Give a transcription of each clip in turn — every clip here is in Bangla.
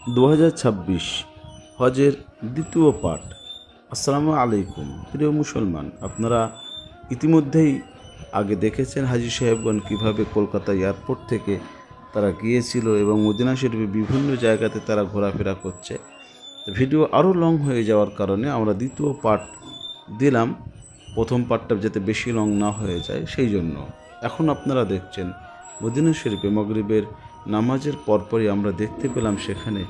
2026 হজের দ্বিতীয় পাঠ। আসসালামু আলাইকুম প্রিয় মুসলমান, আপনারা ইতিমধ্যেই আগে দেখেছেন হাজী সাহেবগণ কীভাবে কলকাতা এয়ারপোর্ট থেকে তারা গিয়েছিল এবং মদিনা শরীফে বিভিন্ন জায়গাতে তারা ঘোরাফেরা করছে। ভিডিও আরও লং হয়ে যাওয়ার কারণে আমরা দ্বিতীয় পার্ট দিলাম, প্রথম পার্টটা যাতে বেশি লং না হয়ে যায় সেই জন্য। এখন আপনারা দেখছেন মদিনা শরীফে মাগরিবের নামাজের পরপরই আমরা দেখতে পেলাম সেখানে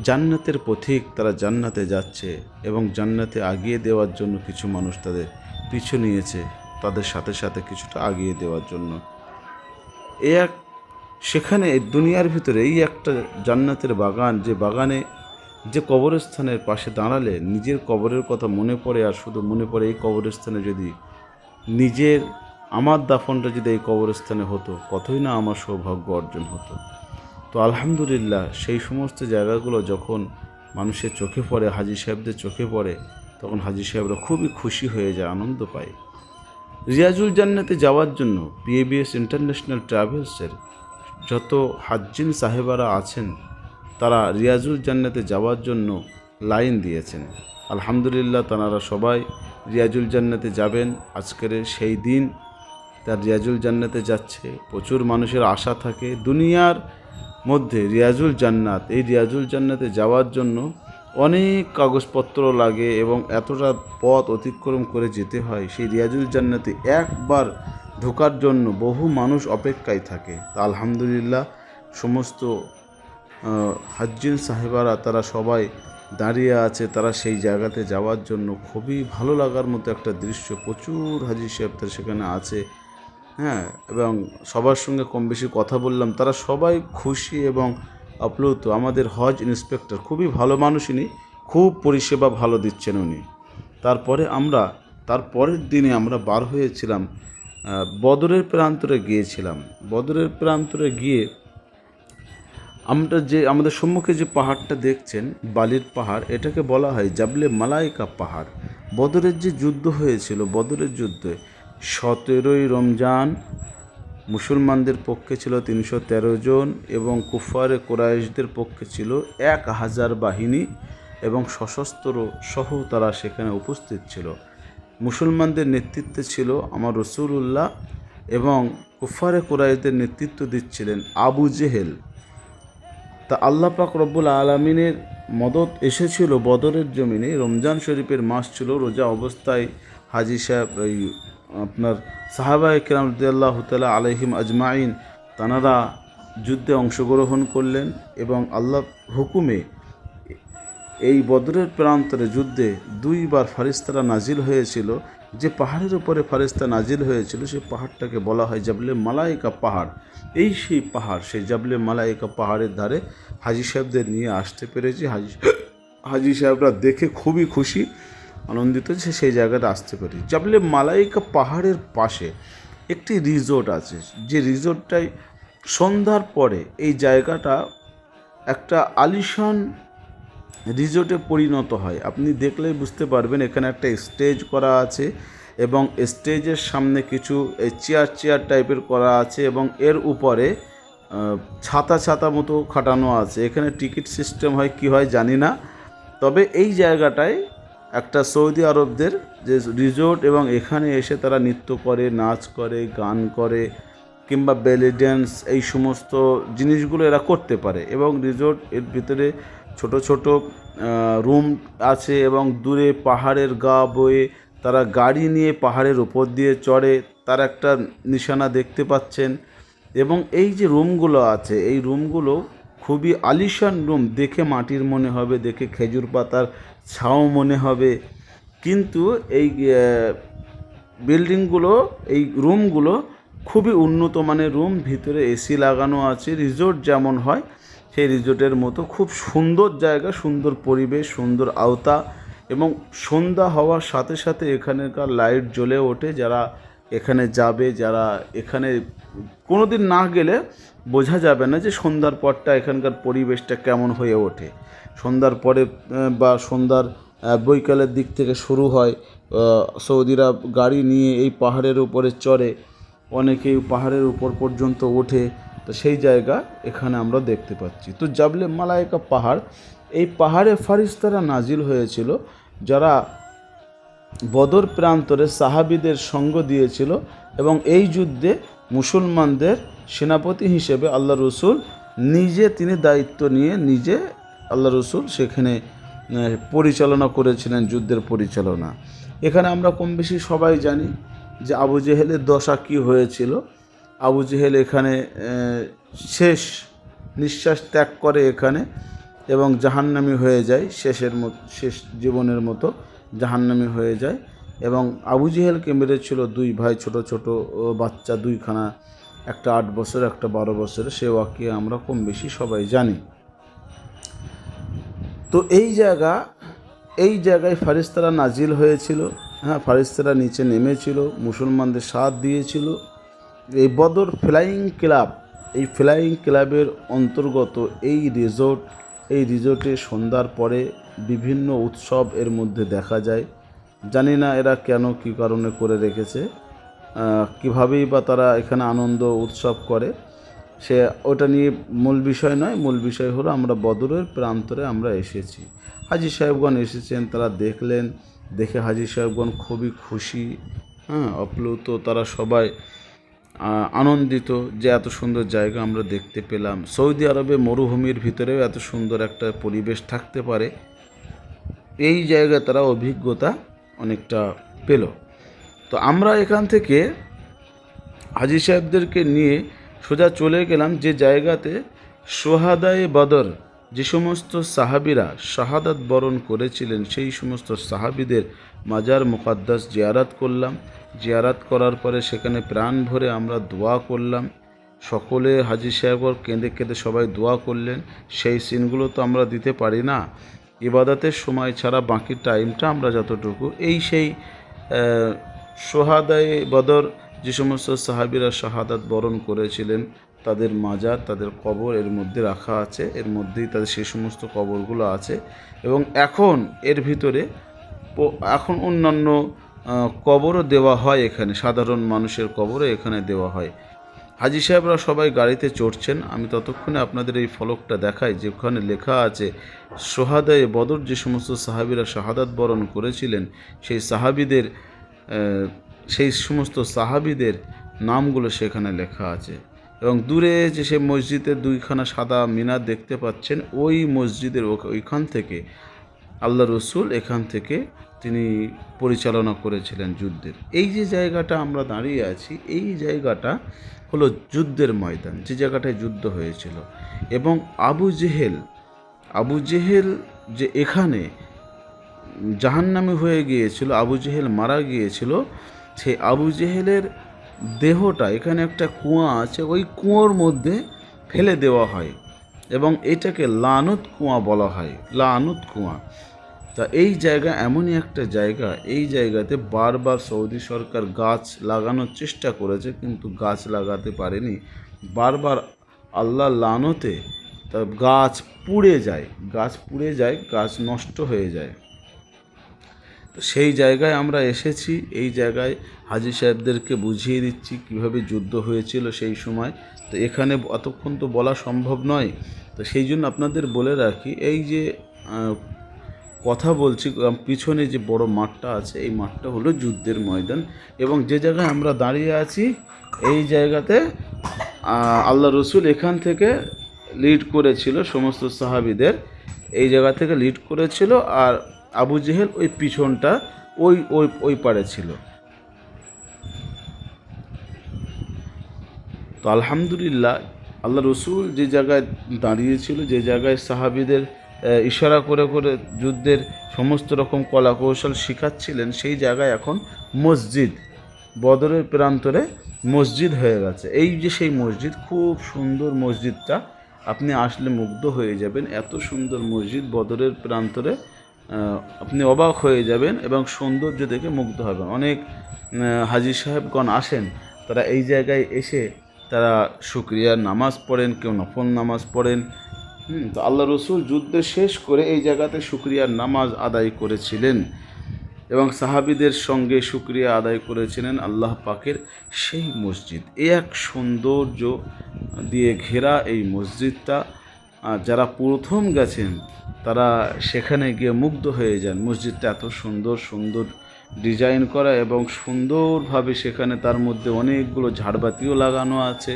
জান্নাতের পথিক, তারা জান্নাতে যাচ্ছে এবং জান্নাতে আগিয়ে দেওয়ার জন্য কিছু মানুষ তাদের পিছু নিয়েছে, তাদের সাথে সাথে কিছুটা আগিয়ে দেওয়ার জন্য। সেখানে দুনিয়ার ভিতরে এই একটা জান্নাতের বাগান, যে বাগানে যে কবরস্থানের পাশে দাঁড়ালে নিজের কবরের কথা মনে পড়ে, আর শুধু মনে পড়ে এই কবরস্থানে যদি আমার দাফনটা যদি এই কবরস্থানে হতো, কতই না আমার সৌভাগ্য অর্জন হতো। তো আলহামদুলিল্লাহ, সেই সমস্ত জায়গাগুলো যখন মানুষের চোখে পড়ে, হাজী সাহেবদের চোখে পড়ে, তখন হাজী সাহেবরা খুবই খুশি হয়ে যায়, আনন্দ পায়। রিয়াজুল জান্নাতে যাওয়ার জন্য PABS ইন্টারন্যাশনাল ট্রাভেলসের যত হাজ্জিন সাহেবারা আছেন, তারা রিয়াজুল জান্নাতে যাওয়ার জন্য লাইন দিয়েছেন। আলহামদুলিল্লাহ, তারা সবাই রিয়াজুল জান্নাতে যাবেন। আজকের সেই দিন তার রিয়াজুল জান্নাতে যাচ্ছে। প্রচুর মানুষের আশা থাকে দুনিয়ার মধ্যে রিয়াজুল জান্নাত, এই রিয়াজুল জান্নাতে যাওয়ার জন্য অনেক কাগজপত্র লাগে এবং এতটা পথ অতিক্রম করে যেতে হয়। সেই রিয়াজুল জান্নাতে একবার ঢোকার জন্য বহু মানুষ অপেক্ষায় থাকে। তা আলহামদুলিল্লাহ, সমস্ত হাজ্জিন সাহেবারা তারা সবাই দাঁড়িয়ে আছে, তারা সেই জায়গাতে যাওয়ার জন্য। খুবই ভালো লাগার মতো একটা দৃশ্য, প্রচুর হাজী সাহেবদের সেখানে আছে। হ্যাঁ, এবং সবার সঙ্গে কম বেশি কথা বললাম, তারা সবাই খুশি এবং আপ্লুত। আমাদের হজ ইন্সপেক্টর খুবই ভালো মানুষ, উনি খুব পরিষেবা ভালো দিচ্ছেন উনি। তারপরের দিনে আমরা বার হয়েছিলাম, বদরের প্রান্তরে গিয়েছিলাম। বদরের প্রান্তরে গিয়ে আমাদের সম্মুখে যে পাহাড়টা দেখছেন, বালির পাহাড়, এটাকে বলা হয় জাবলে মালাইকা পাহাড়। বদরের যে যুদ্ধ হয়েছিল, বদরের যুদ্ধে 17ই রমজান মুসলমানদের পক্ষে ছিল 313 জন এবং কুফারে কুরাইশদের পক্ষে ছিল 1000 বাহিনী এবং সশস্ত্র সহ তারা সেখানে উপস্থিত ছিল। মুসলমানদের নেতৃত্বে ছিল আমার রাসূলুল্লাহ এবং কুফারে কুরাইশদের নেতৃত্ব দিচ্ছিলেন আবু জেহেল। তা আল্লাহ পাক রব্বুল আলামিনের মদত এসেছিল বদরের জমিনে। রমজান শরীফের মাস ছিল, রোজা অবস্থায় হাজী সাহেব আপনার সাহাবায়ে কেরাম রাদিয়াল্লাহু তাআলা আলাইহিম আজমাইন তানারা যুদ্ধে অংশগ্রহণ করলেন এবং আল্লাহ হুকুমে এই বদরের প্রান্তরে যুদ্ধে 2বার ফারিস্তারা নাজিল হয়েছিল। যে পাহাড়ের উপরে ফারিস্তা নাজিল হয়েছিল সেই পাহাড়টাকে বলা হয় জাবলে মালাইকা পাহাড়। সেই পাহাড়, সেই জাবলে মালাইকা পাহাড়ের ধারে হাজী সাহেবদের নিয়ে আসতে পেরেছি। হাজী সাহেবরা দেখে খুবই খুশি, আনন্দিত যে সেই জায়গাটা আসতে পারি। জাবলে মালাইকা পাহাড়ের পাশে একটি রিসোর্ট আছে, যে রিসোর্টটাই সন্ধ্যার পরে এই জায়গাটা একটা আলিশান রিসোর্টে পরিণত হয়। আপনি দেখলেই বুঝতে পারবেন, এখানে একটা স্টেজ করা আছে এবং স্টেজের সামনে কিছু চেয়ার টাইপের করা আছে এবং এর উপরে ছাতা মতো খাটানো আছে। এখানে টিকিট সিস্টেম হয় কি হয় জানি না, তবে এই জায়গাটায় একটা সৌদি আরবদের যে রিসোর্ট এবং এখানে এসে তারা নৃত্য করে, নাচ করে, গান করে কিংবা বেলি ড্যান্স, এই সমস্ত জিনিসগুলো এরা করতে পারে। এবং রিসোর্ট এর ভিতরে ছোট ছোট রুম আছে এবং দূরে পাহাড়ের গা বয়ে তারা গাড়ি নিয়ে পাহাড়ের উপর দিয়ে চড়ে, তার একটা নিশানা দেখতে পাচ্ছেন। এবং এই যে রুমগুলো আছে, এই রুমগুলো খুবই আলিশান রুম, দেখে মাটির মনে হবে, দেখে খেজুর পাতার ছাও মনে হবে, কিন্তু এই বিল্ডিংগুলো, এই রুমগুলো খুবই উন্নত মানের রুম। ভিতরে এসি লাগানো আছে, রিসোর্ট যেমন হয় সেই রিসোর্টের মতো। খুব সুন্দর জায়গা, সুন্দর পরিবেশ, সুন্দর আওতা এবং সন্ধ্যা হওয়ার সাথে সাথে এখানকার লাইট জ্বলে ওঠে। যারা এখানে যাবে, যারা এখানে কোনো দিন না গেলে বোঝা যাবে না যে সন্ধ্যার পরটা এখানকার পরিবেশটা কেমন হয়ে ওঠে। সন্ধ্যার পরে বা সন্ধ্যার বৈকালের দিক থেকে শুরু হয়। সৌদিরা গাড়ি নিয়ে এই পাহাড়ের উপরে চড়ে, অনেকেই পাহাড়ের উপর পর্যন্ত ওঠে। তো সেই জায়গা এখানে আমরা দেখতে পাচ্ছি। তো জাবলে মালায়েকা পাহাড়, এই পাহাড়ে ফারিস্তারা নাজিল হয়েছিল যারা বদর প্রান্তরে সাহাবীদের সঙ্গ দিয়েছিল, এবং এই যুদ্ধে মুসলমানদের সেনাপতি হিসেবে আল্লাহ রসুল নিজে তিনি দায়িত্ব নিয়ে নিজে আল্লাহ রসুল সেখানে পরিচালনা করেছিলেন, যুদ্ধের পরিচালনা। এখানে আমরা কম বেশি সবাই জানি যে আবু জেহেলের দশা কী হয়েছিল। আবু জেহেল এখানে শেষ নিঃশ্বাস ত্যাগ করে এখানে, এবং জাহান্নামী হয়ে যায়, শেষ জীবনের মতো জাহান্নামী হয়ে যায়। এবং আবু জেহেলকে মেরেছিল দুই ভাই, ছোট ছোট বাচ্চা দুইখানা, একটা 8 বছর একটা 12 বছরের। সে ওয়াকিয়া আমরা কম বেশি সবাই জানি। তো এই জায়গায় ফারিস্তারা নাজিল হয়েছিল। হ্যাঁ, ফারিস্তারা নিচে নেমেছিল, মুসলমানদের সাথ দিয়েছিল। এই বদর ফ্লাইং ক্লাব, এই ফ্লাইং ক্লাবের অন্তর্গত এই রিসোর্টে সন্ধ্যার পরে বিভিন্ন উৎসব এর মধ্যে দেখা যায়। জানি না এরা কেন কী কারণে করে রেখেছে, কীভাবেই বা তারা এখানে আনন্দ উৎসব করে, সে ওটা নিয়ে মূল বিষয় নয়। মূল বিষয় হলো আমরা বদরের প্রান্তরে আমরা এসেছি, হাজী সাহেবগণ এসেছেন, তারা দেখলেন, দেখে হাজী সাহেবগণ খুবই খুশি, হ্যাঁ, আপ্লুত, তারা সবাই আনন্দিত যে এত সুন্দর জায়গা আমরা দেখতে পেলাম। সৌদি আরবে মরুভূমির ভিতরেও এত সুন্দর একটা পরিবেশ থাকতে পারে, এই জায়গায় তারা অভিজ্ঞতা অনেকটা পেল। তো আমরা এখান থেকে হাজী সাহেবদেরকে নিয়ে সোজা চলে গেলাম যে জায়গাতে সোহাদায়ে বদর, যে সমস্ত সাহাবীরা শাহাদাত বরণ করেছিলেন, সেই সমস্ত সাহাবীদের মাজার মুকাদ্দাস জিয়ারাত করলাম। জিয়ারাত করার পরে সেখানে প্রাণ ভরে আমরা দোয়া করলাম। সকলে হাজী সাহেব কেঁদে কেঁদে সবাই দোয়া করলেন। সেই সিনগুলো তো আমরা দিতে পারি না, ইবাদতের সময় ছাড়া বাকি টাইমটা আমরা যতটুকু সেই সোহাদায়ে বদর, যে সমস্ত সাহাবীরা শাহাদাত বরণ করেছিলেন তাদের মাজার, তাদের কবর এর মধ্যে রাখা আছে, এর মধ্যেই তাদের সেই সমস্ত কবরগুলো আছে। এবং এখন এর ভিতরে এখন অন্যান্য কবরও দেওয়া হয়, এখানে সাধারণ মানুষের কবরও এখানে দেওয়া হয়। হাজী সাহেবরা সবাই গাড়িতে চড়ছেন, আমি ততক্ষণে আপনাদের এই ফলকটা দেখাই যেখানে লেখা আছে সোহাদায়ে বদর, যে সমস্ত সাহাবীরা শাহাদাত বরণ করেছিলেন সেই সমস্ত সাহাবীদের নামগুলো সেখানে লেখা আছে। এবং দূরে যে সে মসজিদের দুইখানা সাদা মিনার দেখতে পাচ্ছেন, ওই মসজিদের ওইখান থেকে আল্লাহ রসুল এখান থেকে তিনি পরিচালনা করেছিলেন যুদ্ধের। এই যে জায়গাটা আমরা দাঁড়িয়ে আছি, এই জায়গাটা হলো যুদ্ধের ময়দান, যে জায়গাটায় যুদ্ধ হয়েছিল। এবং আবু জেহেল যে এখানে জাহান্নামী হয়ে গিয়েছিল, আবু জেহেল মারা গিয়েছিল, সেই আবু জেহেলের দেহটা এখানে একটা কুয়া আছে, ওই কুয়োর মধ্যে ফেলে দেওয়া হয়, এবং এটাকে লানত কুয়া বলা হয়, লানত কুয়া। তা এই জায়গা এমনই একটা জায়গা, এই জায়গাতে বারবার সৌদি সরকার গাছ লাগানোর চেষ্টা করেছে, কিন্তু গাছ লাগাতে পারেনি। বারবার আল্লাহ লানতে তা গাছ পুড়ে যায়, গাছ নষ্ট হয়ে যায়। তো সেই জায়গায় আমরা এসেছি, এই জায়গায় হাজী সাহেবদেরকে বুঝিয়ে দিচ্ছি কীভাবে যুদ্ধ হয়েছিল সেই সময়। তো এখানে এতক্ষণ তো বলা সম্ভব নয়, তো সেই জন্য আপনাদের বলে রাখি, এই যে কথা বলছি, পিছনে যে বড় মাঠটা আছে, এই মাঠটা হলো যুদ্ধের ময়দান। এবং যে জায়গায় আমরা দাঁড়িয়ে আছি, এই জায়গাতে আল্লাহ রসুল এখান থেকে লিড করেছিল সমস্ত সাহাবীদের, এই জায়গা থেকে লিড করেছিল। আর আবু জেহেল ওই পিছনটা ওই পারে ছিল। তো আলহামদুলিল্লাহ, আল্লাহ রসুল যে জায়গায় দাঁড়িয়েছিল, যে জায়গায় সাহাবীদের ইশারা করে করে যুদ্ধের সমস্ত রকম কলা কৌশল শেখাচ্ছিলেন, সেই জায়গায় এখন মসজিদ, বদরের প্রান্তরে মসজিদ হয়ে গেছে। এই যে সেই মসজিদ, খুব সুন্দর মসজিদটা, আপনি আসলে মুগ্ধ হয়ে যাবেন। এত সুন্দর মসজিদ বদরের প্রান্তরে, আপনি অবাক হয়ে যাবেন এবং সৌন্দর্য দেখে মুগ্ধ হবেন। অনেক হাজী সাহেবগণ আসেন, তারা এই জায়গায় এসে তারা শুকরিয়ার নামাজ পড়েন, কেউ নফল নামাজ পড়েন। তো আল্লাহ রসুল যুদ্ধ শেষ করে এই জায়গাতে শুকরিয়ার নামাজ আদায় করেছিলেন এবং সাহাবীদের সঙ্গে শুকরিয়া আদায় করেছিলেন আল্লাহ পাকের সেই মসজিদ। এক সৌন্দর্য দিয়ে ঘেরা এই মসজিদটা। যারা প্রথম গেছেন তারা সেখানে গিয়ে মুগ্ধ হয়ে যান। মসজিদটা এত সুন্দর সুন্দর ডিজাইন করা এবং সুন্দরভাবে সেখানে তার মধ্যে অনেকগুলো ঝাড়বাতিও লাগানো আছে।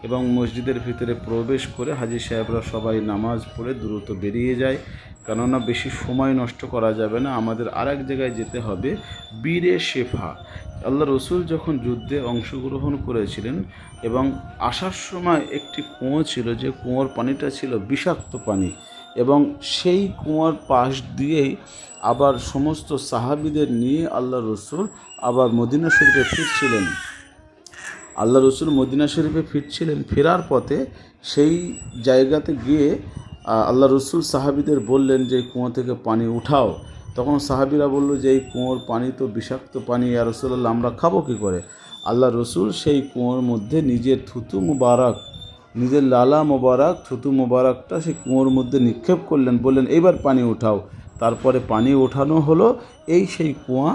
এবং মসজিদের ভিতরে প্রবেশ করে হাজী সাহেবরা সবাই নামাজ পড়ে দ্রুত বেরিয়ে যায়, কেননা বেশি সময় নষ্ট করা যাবে না, আমাদের আরেক জায়গায় যেতে হবে, বীরে শেফা। আল্লাহ রসুল যখন যুদ্ধে অংশগ্রহণ করেছিলেন এবং আসার সময় একটি কুয়ো ছিল, যে কুয়োর পানিটা ছিল বিষাক্ত পানি, এবং সেই কুয়োর পাশ দিয়েই আবার সমস্ত সাহাবীদের নিয়ে আল্লাহ রসুল আবার মদিনা শরীফে ফিরছিলেন। আল্লাহ রসুল মদিনা শরীফে ফিরছিলেন, ফেরার পথে সেই জায়গাতে গিয়ে আল্লাহ রসুল সাহাবীদের বললেন যে কুয়ো থেকে পানি উঠাও। তখন সাহাবীরা বলল যে এই কুয়োর পানি তো বিষাক্ত পানি, ইয়া রাসূলুল্লাহ আমরা খাবো কী করে? আল্লাহ রসুল সেই কুয়োর মধ্যে নিজের থুতু মুবারক, নিজের লালা মোবারক থুতু মোবারকটা সেই কুয়োর মধ্যে নিক্ষেপ করলেন, বললেন এইবার পানি উঠাও। তারপরে পানি ওঠানো হলো, সেই কুয়া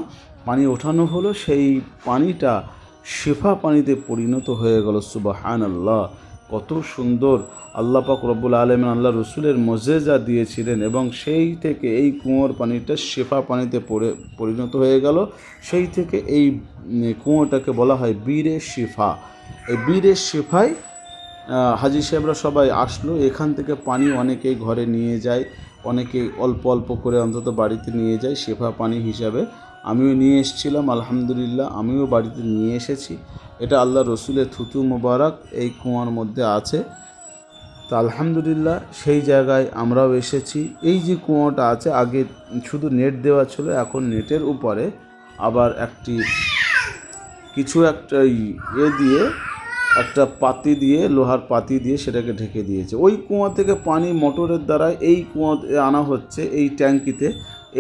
পানি ওঠানো হলো, সেই পানিটা শিফা পানিতে পরিণত হয়ে গেল। সুবহানাল্লাহ, কত সুন্দর! আল্লাহ পাক রব্বুল আলামিন আল্লাহ রসুলের মুজিজা দিয়েছিলেন এবং সেই থেকে এই কুয়োর পানিটা শিফা পানিতে পরিণত হয়ে গেল। সেই থেকে এই কুয়োটাকে বলা হয় বীরে শিফা। এই বীরে শিফায় হাজী সাহেবরা সবাই আসলো, এখান থেকে পানি অনেকেই ঘরে নিয়ে যায়, অনেকে অল্প অল্প করে অন্তত বাড়িতে নিয়ে যায় শেফা পানি হিসাবে। আমিও নিয়ে এসেছিলাম, আলহামদুলিল্লাহ আমিও বাড়িতে নিয়ে এসেছি। এটা আল্লাহ রসুলের থুতু মোবারক এই কুয়ার মধ্যে আছে। তো আলহামদুলিল্লাহ সেই জায়গায় আমরাও এসেছি। এই যে কুয়োটা আছে, আগে শুধু নেট দেওয়া ছিল, এখন নেটের উপরে আবার কিছু একটা দিয়ে একটা পাতি দিয়ে, লোহার পাতি দিয়ে সেটাকে ঢেকে দিয়েছে। ওই কুয়া থেকে পানি মোটরের দ্বারা এই কুয়াতে আনা হচ্ছে,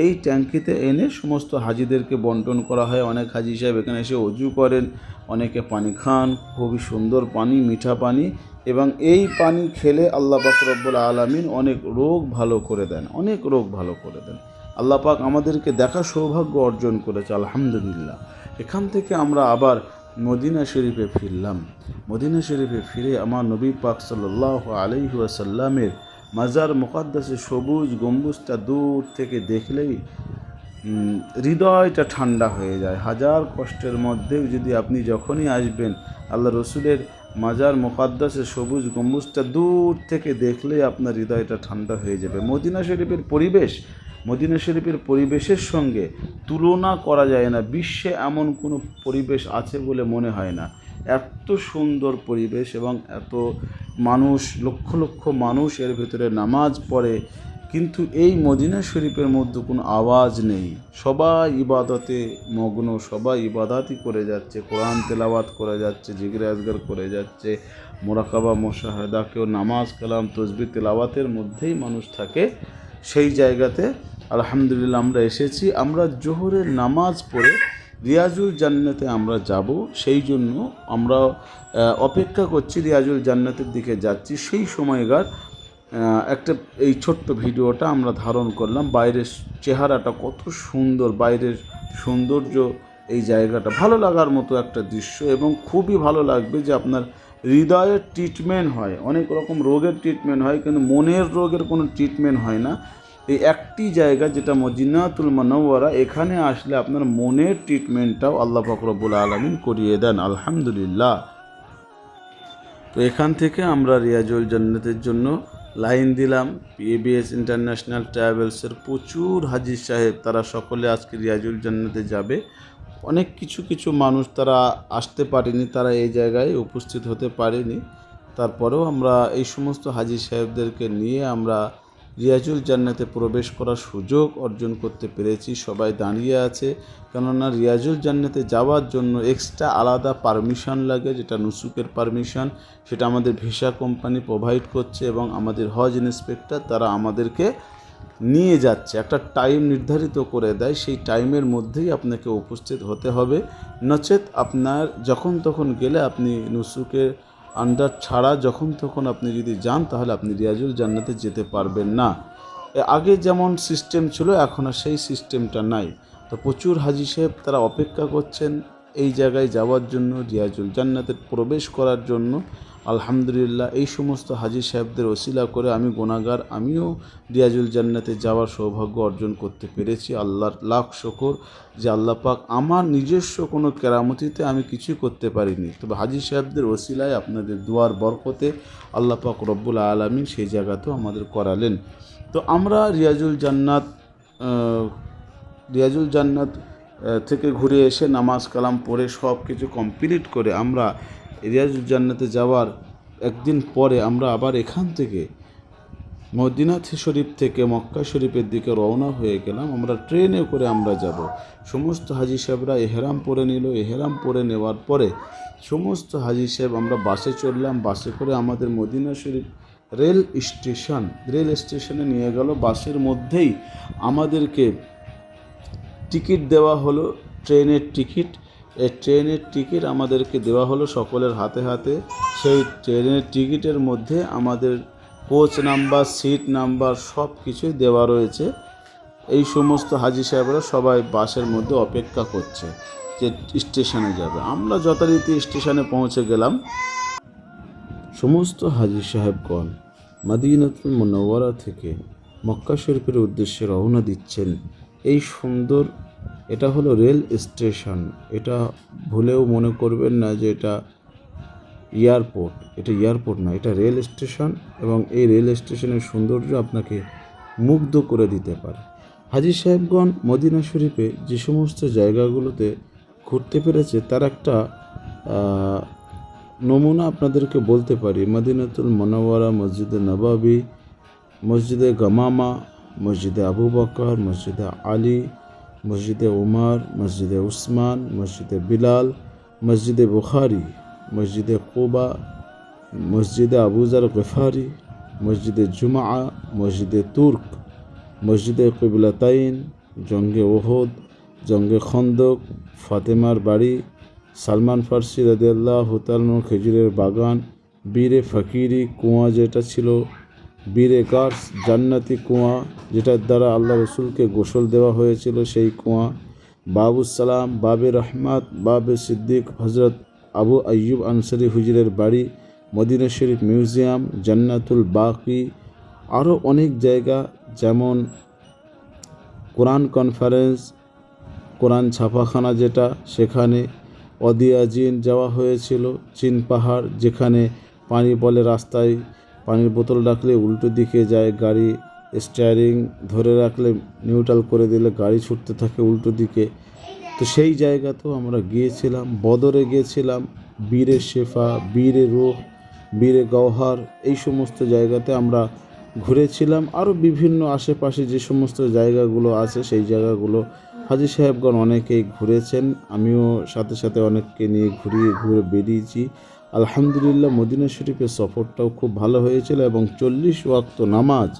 এই ট্যাঙ্কিতে এনে সমস্ত হাজিদেরকে বন্টন করা হয়। অনেক হাজি সাহেব এখানে এসে অজু করেন, অনেকে পানি খান, খুবই সুন্দর পানি, মিঠা পানি, এবং এই পানি খেলে আল্লাহ পাক রব্বুল আলামিন অনেক রোগ ভালো করে দেন, অনেক রোগ ভালো করে দেন। আল্লাহ পাক আমাদেরকে দেখা সৌভাগ্য অর্জন করেছে, আলহামদুলিল্লাহ। এখান থেকে আমরা আবার মদিনা শরীফে ফিরলাম। মদিনা শরীফে ফিরে আমার নবী পাক সাল্লাল্লাহু আলাইহি ওয়াসাল্লামের মাজার মুকাদ্দাসে সবুজ গম্বুজটা দূর থেকে দেখলেই হৃদয়টা ঠান্ডা হয়ে যায়। হাজার কষ্টের মধ্যেও যদি আপনি যখনই আসবেন, আল্লাহ রসুলের মাজার মুকাদ্দাসে সবুজ গম্বুজটা দূর থেকে দেখলেই আপনার হৃদয়টা ঠান্ডা হয়ে যাবে। মদিনা শরীফের পরিবেশের সঙ্গে তুলনা করা যায় না। বিশ্বে এমন কোনো পরিবেশ আছে বলে মনে হয় না। এত সুন্দর পরিবেশ এবং এত মানুষ, লক্ষ লক্ষ মানুষ এর ভিতরে নামাজ পড়ে, কিন্তু এই মদিনা শরীফের মধ্যে কোনো আওয়াজ নেই। সবাই ইবাদতে মগ্ন, সবাই ইবাদাতই করে যাচ্ছে, কোরআন তেলাওয়াত করে যাচ্ছে, জিকির আজগার করে যাচ্ছে, মোরাকাবা মুশাহাদা, কেউ নামাজ কালাম তসবিহ তেলাওয়াতের মধ্যেই মানুষ থাকে। সেই জায়গাতে আলহামদুলিল্লাহ আমরা এসেছি। আমরা জোহরের নামাজ পড়ে রিয়াজুল জান্নাতে আমরা যাব, সেই জন্য আমরা অপেক্ষা করছি, রিয়াজুল জান্নাতের দিকে যাচ্ছি। সেই সময়কার একটা এই ছোট্ট ভিডিওটা আমরা ধারণ করলাম। বাইরের চেহারাটা কত সুন্দর, বাইরের সৌন্দর্য, এই জায়গাটা ভালো লাগার মতো একটা দৃশ্য, এবং খুবই ভালো লাগবে যে আপনার হৃদয়ের ট্রিটমেন্ট হয়। অনেক রকম রোগের ট্রিটমেন্ট হয়, কিন্তু মনের রোগের কোনো ট্রিটমেন্ট হয় না। এই একটি জায়গা যেটা মদিনাতুল মুনাওয়ারা, এখানে আসলে আপনার মনের ট্রিটমেন্টটাও আল্লাহ পাক রব্বুল আলামিন করিয়ে দেন, আলহামদুলিল্লাহ। তো এখান থেকে আমরা রিয়াজুল জান্নাতের জন্য লাইন দিলাম। এবিএস ইন্টারন্যাশনাল ট্রাভেলসের প্রচুর হাজি সাহেব, তারা সকলে আজকে রিয়াজুল জান্নাতে যাবে। অনেক কিছু মানুষ তারা আসতে পারেনি, তারা এই জায়গায় উপস্থিত হতে পারেনি। তারপরেও আমরা এই সমস্ত হাজি সাহেবদেরকে নিয়ে আমরা রিয়াজুল জান্নাতে প্রবেশ করার সুযোগ অর্জন করতে পেরেছি। সবাই দাঁড়িয়ে আছে, কেননা রিয়াজুল জান্নাতে যাওয়ার জন্য এক্সট্রা আলাদা পারমিশন লাগে, যেটা নুসুকের পারমিশন, সেটা আমাদের ভিসা কোম্পানি প্রোভাইড করছে, এবং আমাদের হজ ইন্সপেক্টর তারা আমাদেরকে নিয়ে যাচ্ছে, একটা টাইম নির্ধারিত করে দেয়। সেই টাইমের মধ্যেই আপনাকে উপস্থিত হতে হবে, নচেত আপনার যখন তখন গেলে আপনি নুসুকের আন্ডার ছাড়া যখন তখন আপনি যদি যান, তাহলে আপনি রিয়াজুল জান্নাতে যেতে পারবেন না। আগে যেমন সিস্টেম ছিল, এখন আর সেই সিস্টেমটা নাই। তো প্রচুর হাজি সাহেব তারা অপেক্ষা করছেন এই জায়গায় যাওয়ার জন্য, রিয়াজুল জান্নাতে প্রবেশ করার জন্য। আলহামদুলিল্লাহ এই সমস্ত হাজি সাহেবদের ওসিলা করে আমি গুনাহগার, আমিও রিয়াজুল জান্নাতে যাওয়ার সৌভাগ্য অর্জন করতে পেরেছি। আল্লাহর লাখ শুকর যে আল্লাহ পাক আমার নিজস্ব কোনো কেরামতিতে আমি কিছুই করতে পারিনি, তবে হাজি সাহেবদের ওসিলায় আপনাদের দুয়ার বরকতে আল্লাহ পাক রব্বুল আলামিন সেই জায়গাতেও আমাদের করালেন। তো আমরা রিয়াজুল জান্নাত থেকে ঘুরে এসে নামাজ কালাম পড়ে সব কিছু কমপ্লিট করে আমরা রিয়াজুল জান্নাতে যাওয়ার একদিন পরে আমরা আবার এখান থেকে মদিনা শরীফ থেকে মক্কা শরীফের দিকে রওনা হয়ে গেলাম। আমরা ট্রেনে করে আমরা যাব। সমস্ত হাজি সাহেবরা এহরাম পরে নিল। এহরাম পরে নেওয়ার পরে সমস্ত হাজি সাহেব আমরা বাসে চড়লাম। বাসে করে আমাদের মদিনা শরীফ রেল স্টেশনে নিয়ে গেল। বাসের মধ্যেই আমাদেরকে টিকিট দেওয়া হলো, ট্রেনের টিকিট। এই ট্রেনের টিকিট আমাদেরকে দেওয়া হলো সকলের হাতে হাতে। সেই ট্রেনের টিকিটের মধ্যে আমাদের কোচ নাম্বার, সিট নাম্বার সব কিছুই দেওয়া রয়েছে। এই সমস্ত হাজি সাহেবরা সবাই বাসের মধ্যে অপেক্ষা করছে যে স্টেশনে যাবে। আমরা যথারীতি স্টেশনে পৌঁছে গেলাম। সমস্ত হাজি সাহেবগণ মদিনাতুল মুনাওয়ারা থেকে মক্কা শরীফের উদ্দেশ্যে রওনা দিচ্ছেন। এই সুন্দর, এটা হলো রেল স্টেশন। এটা ভুলেও মনে করবেন না যে এটা এয়ারপোর্ট। এটা এয়ারপোর্ট না, এটা রেল স্টেশন। এবং এই রেল স্টেশনের সৌন্দর্য আপনাকে মুগ্ধ করে দিতে পারে। হাজি সাহেবগণ মদিনা শরীফে যে সমস্ত জায়গাগুলোতে ঘুরতে পেরেছে তার একটা নমুনা আপনাদেরকে বলতে পারি। মদিনাতুল মুনাওয়ারা, মসজিদে নববী, মসজিদে গমামা, মসজিদে আবু বকর, মসজিদে আলী, মসজিদে উমর, মসজিদে উসমান, মসজিদে বিলাল, মসজিদে বুখারি, মসজিদে কুবা, মসজিদে আবুজার গফারি, মসজিদে জুমা, মসজিদে তুর্ক, মসজিদে কিবলাতাইন, জঙ্গে ওহদ, জঙ্গে খন্দক, ফাতেমার বাড়ি, সালমান ফার্সি রাদিয়াল্লাহু তাআলা খেজুরের বাগান, বীরে ফকিরি কুয়া যেটা ছিল, বীরে গার্স জান্নাতি কুয়া যেটার দ্বারা আল্লাহ রসুলকে গোসল দেওয়া হয়েছিল সেই কুয়া, বাবুসালাম, বাবে রহমাত, বাবে সিদ্দিক, হজরত আবু আইয়ুব আনসারি হুজুরের বাড়ি, মদিনা শরীফ মিউজিয়াম, জান্নাতুল বাকি, আরও অনেক জায়গা যেমন কোরআন কনফারেন্স, কোরআন ছাপাখানা যেটা, সেখানে অদিয়াজিন যাওয়া হয়েছিল, চীন পাহাড় যেখানে পানি বলে রাস্তায় পানির বোতল রাখলে উল্টো দিকে যায় গাড়ি, স্টিয়ারিং ধরে রাখলে নিউট্রাল করে দিলে গাড়ি ছুটতে থাকে উল্টো দিকে। তো সেই জায়গাতেও আমরা গিয়েছিলাম। বদরে গিয়েছিলাম, বীরে শেফা, বীরে রূহ, বীরে গওহার, এই সমস্ত জায়গাতে আমরা ঘুরেছিলাম। আরও বিভিন্ন আশেপাশে যে সমস্ত জায়গাগুলো আছে সেই জায়গাগুলো হাজি সাহেবগণ অনেকেই ঘুরেছেন। আমিও সাথে সাথে অনেককে নিয়ে ঘুরে বেরিয়েছি। আলহামদুলিল্লাহ মদিনা শরীফের সফরটাও খুব ভালো হয়েছিল এবং 40 ওয়াক্ত নামাজ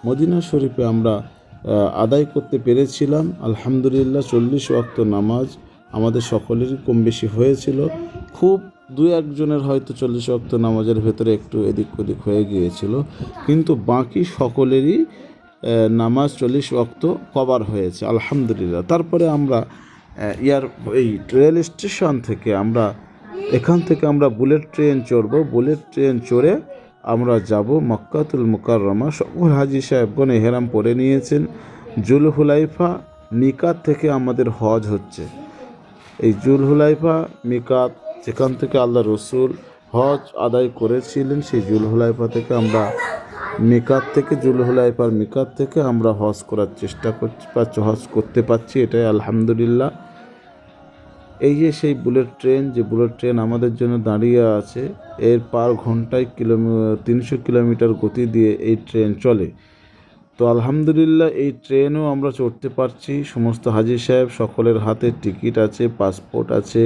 মদিনা শরীফে আমরা আদায় করতে পেরেছিলাম। আলহামদুলিল্লাহ 40 ওয়াক্ত নামাজ আমাদের সকলেরই কম বেশি হয়েছিল। খুব দু একজনের হয়তো 40 ওয়াক্ত নামাজের ভেতরে একটু এদিক ওদিক হয়ে গিয়েছিল, কিন্তু বাকি সকলেরই নামাজ 40 ওয়াক্ত কভার হয়েছে আলহামদুলিল্লাহ। তারপরে আমরা এই রেল স্টেশন থেকে এখান থেকে আমরা বুলেট ট্রেন চড়ব। বুলেট ট্রেন চড়ে আমরা যাব মক্কাতুল মুকাররমা। সকল হাজি সাহেবগণ এহরাম পরে নিয়েছেন। জুলহুলাইফা মিকাত থেকে আমাদের হজ হচ্ছে। এই জুলহুলাইফা মিকাত যেখান থেকে আল্লাহ রসুল হজ আদায় করেছিলেন, সেই জুলহুলাইফা থেকে আমরা জুলহুলাইফার মিকাত থেকে আমরা হজ করার চেষ্টা করছি, হজ করতে পারছি, এটাই আলহামদুলিল্লাহ। এই যে সেই বুলেট ট্রেন আমাদের জন্য দাঁড়িয়ে আছে, এর পার ঘন্টায় 300 কিলোমিটার গতি দিয়ে এই ট্রেন চলে। তো আলহামদুলিল্লাহ এই ট্রেনও আমরা চড়তে পারছি। সমস্ত হাজি সাহেব সকলের হাতে টিকিট আছে, পাসপোর্ট আছে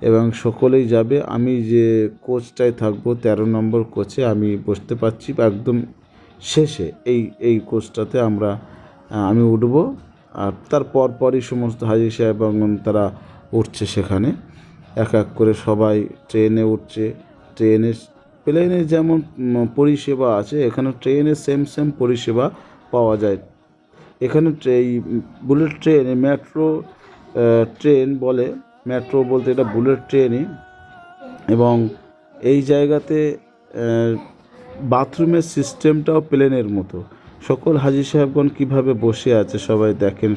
এবং সকলেই যাবে। আমি যে কোচটায় থাকবো 13 নম্বর কোচে আমি বসতে পারছি একদম শেষে। এই কোচটাতে আমি উঠব। আর তার পরই সমস্ত হাজি সাহেব এবং তারা উঠছে সেখানে, এক এক করে সবাই ট্রেনে উঠছে। প্লেনে যেমন পরিষেবা আছে, এখানে ট্রেনে সেম পরিষেবা পাওয়া যায়। এখানে এই বুলেট ট্রেনে মেট্রো ট্রেন বলে মেট্রো বলতে এটা বুলেট ট্রেনই। এবং এই জায়গাতে বাথরুমের সিস্টেমটাও প্লেনের মতো। সকল হাজি সাহেবগণ কীভাবে বসে আছে সবাই দেখেন,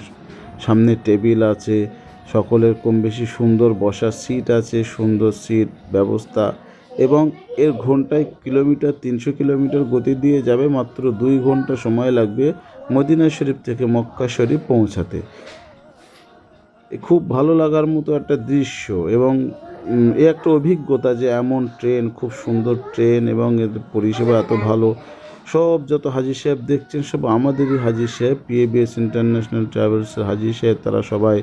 সামনে টেবিল আছে, সকলের কম বেশি সুন্দর বসার সিট আছে, সুন্দর সিট ব্যবস্থা। এবং এর ঘন্টায় 300 কিলোমিটার গতি দিয়ে যাবে, মাত্র 2 ঘন্টা সময় লাগবে মদিনা শরীফ থেকে মক্কা শরীফ পৌঁছাতে। খুব ভালো লাগার মতো একটা দৃশ্য এবং এ একটা অভিজ্ঞতা যে এমন ট্রেন, খুব সুন্দর ট্রেন এবং এদের পরিষেবা এত ভালো। সব যত হাজি সাহেব দেখছেন সব আমাদেরই হাজি সাহেব, PABS ইন্টারন্যাশনাল ট্রাভেলসের হাজি সাহেব, তারা সবাই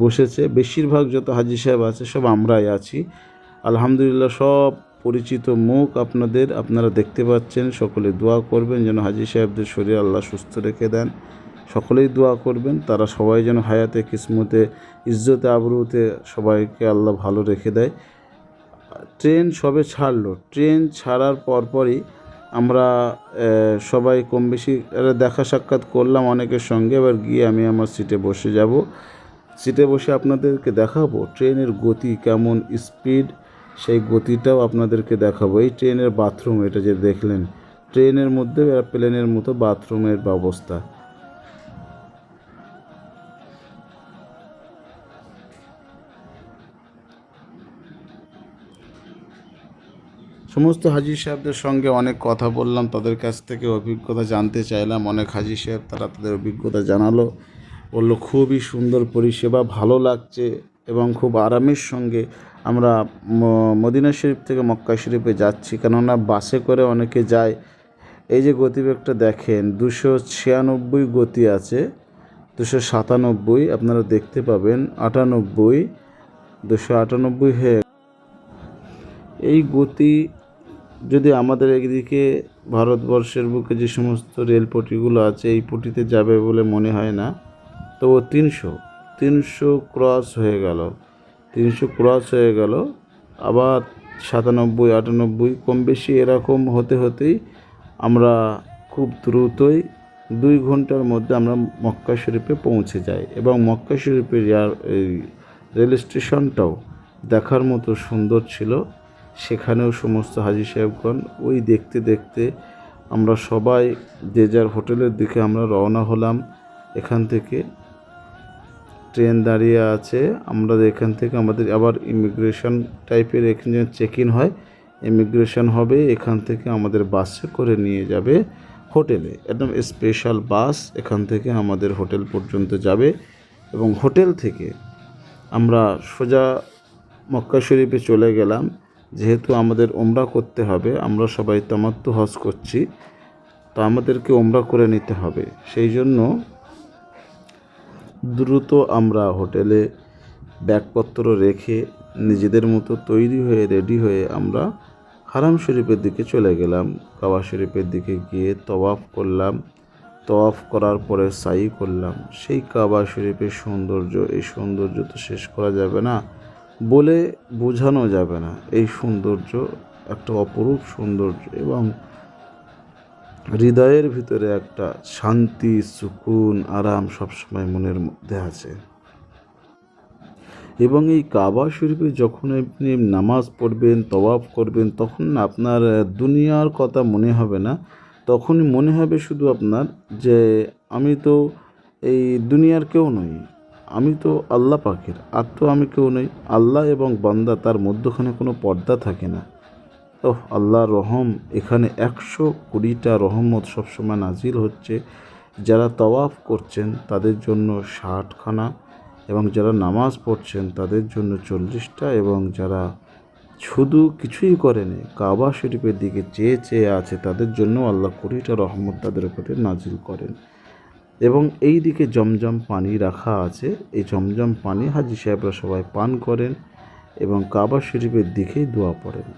বসেছে। বেশিরভাগ যত হাজি সাহেব আছে সব আমরাই আছি। আলহামদুলিল্লাহ, সব পরিচিত মুখ আপনারা দেখতে পাচ্ছেন। সকলে দোয়া করবেন যেন হাজি সাহেবদের শরীর আল্লাহ সুস্থ রেখে দেন। সকলেই দোয়া করবেন তারা সবাই যেন হায়াতে কিসমতে ইজ্জতে আবরুতে সবাইকে আল্লাহ ভালো রেখে দেয়। ট্রেন সবে ছাড়লো, ট্রেন ছাড়ার পরপরই আমরা সবাই কম বেশি দেখা সাক্ষাৎ করলাম অনেকের সঙ্গে। এবার গিয়ে আমি আমার সিটে বসে যাব। সিটে বসে আপনাদেরকে দেখাবো ট্রেনের গতি কেমন, স্পিড, সেই গতিটাও আপনাদেরকে দেখাবো। এই ট্রেনের বাথরুম, এটা যে দেখলেন ট্রেনের মধ্যে প্লেনের মতো বাথরুমের ব্যবস্থা। সমস্ত হাজি সাহেবদের সঙ্গে অনেক কথা বললাম, তাদের কাছ থেকে অভিজ্ঞতা জানতে চাইলাম। অনেক হাজি সাহেব তারা তাদের অভিজ্ঞতা জানালো, বললো খুবই সুন্দর পরিষেবা, ভালো লাগছে এবং খুব আরামের সঙ্গে আমরা মদিনা শরীফ থেকে মক্কা শরীফে যাচ্ছি। কেননা বাসে করে অনেকে যায়। এই যে গতিবেগটা দেখেন, 296 গতি আছে, 297 আপনারা দেখতে পাবেন, 98, 298 হয়ে এই গতি যদি আমাদের একদিকে ভারতবর্ষের বুকে যে সমস্ত রেলপট্টিগুলো আছে এই পট্টিতে যাবে বলে মনে হয় না। তো 300 ক্রস হয়ে গেল, 300 ক্রস হয়ে গেল, আবার 97, 98 কম বেশি এরকম হতে হতেই আমরা খুব দ্রুতই 2 ঘন্টার মধ্যে আমরা মক্কা শরীফে পৌঁছে যাই। এবং মক্কা শরীফের এই রেল স্টেশনটাও দেখার মতো সুন্দর ছিল। সেখানেও সমস্ত হাজি সাহেবগণ ওই দেখতে দেখতে আমরা সবাই যে যার হোটেলের দিকে আমরা রওনা হলাম। এখান থেকে ট্রেন দাঁড়িয়ে আছে, আমরা এখান থেকে আমাদের আবার ইমিগ্রেশন টাইপের এখানে চেক ইন হয়, ইমিগ্রেশন হবে, এখান থেকে আমাদের বাসে করে নিয়ে যাবে হোটেলে। একদম স্পেশাল বাস এখান থেকে আমাদের হোটেল পর্যন্ত যাবে এবং হোটেল থেকে আমরা সোজা মক্কা শরীফে চলে গেলাম। যেহেতু আমাদের ওমরা করতে হবে, আমরা সবাই তামাত্তু হজ করছি, তো আমাদেরকে ওমরা করে নিতে হবে। সেই জন্য দ্রুত আমরা হোটেলে ব্যাগপত্র রেখে নিজেদের মতো তৈরি হয়ে রেডি হয়ে আমরা হারাম শরীফের দিকে চলে গেলাম। কাবা শরীফের দিকে গিয়ে তওয়াফ করলাম, তওয়াফ করার পরে সাই করলাম। সেই কাবা শরীফের সৌন্দর্য, এই সৌন্দর্য তো শেষ করা যাবে না, বলে বোঝানো যাবে না। এই সৌন্দর্য একটা অপরূপ সৌন্দর্য এবং হৃদয়ের ভিতরে একটা শান্তি, সুকুন, আরাম সবসময় মনের মধ্যে আছে। এবং এই কাবা শরীফে যখন আপনি নামাজ পড়বেন, তওয়াফ করবেন, তখন আপনার দুনিয়ার কথা মনে হবে না। তখনই মনে হবে শুধু আপনার যে আমি তো এই দুনিয়ার কেউ নই, আমি তো আল্লাহ পাকের, আর তো আমি কেউ নই। আল্লাহ এবং বান্দা, তার মধ্যখানে কোনো পর্দা থাকে না। তো আল্লাহর রহম এখানে 120টা রহমত সবসময় নাজিল হচ্ছে। যারা তওয়াফ করছেন তাদের জন্য 60খানা, এবং যারা নামাজ পড়ছেন তাদের জন্য 40টা, এবং যারা শুধু কিছুই করেনি কাবা শরীফের দিকে চেয়ে চেয়ে আছে তাদের জন্য আল্লাহ 20টা রহমত তাদের উপরে নাজিল করেন। এবং এই দিকে জমজম পানি রাখা আছে, এই জমজম পানি হাজি সাহেবরা সবাই পান করেন এবং কাবা শরীফের দিকেই দোয়া পড়েন।